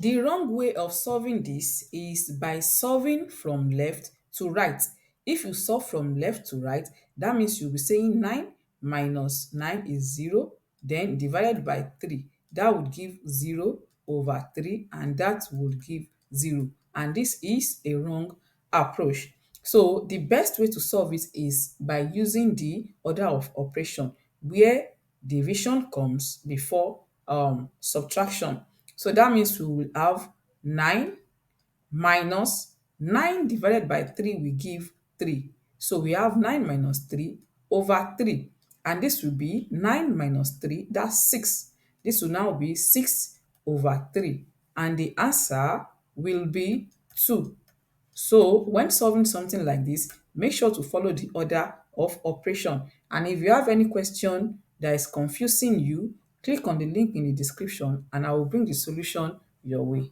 The wrong way of solving this is by solving from left to right. If you solve from left to right, that means you'll be saying 9 minus 9 is 0, then divided by 3. That would give 0 over 3, and that would give 0. And this is a wrong approach. So the best way to solve it is by using the order of operation where division comes before subtraction. So that means we will have 9 minus 9 divided by 3 will give 3. So we have 9 minus 3 over 3. And this will be 9 minus 3, that's 6. This will now be 6 over 3. And the answer will be 2. So when solving something like this, make sure to follow the order of operation. And if you have any question that is confusing you, click on the link in the description and I will bring the solution your way.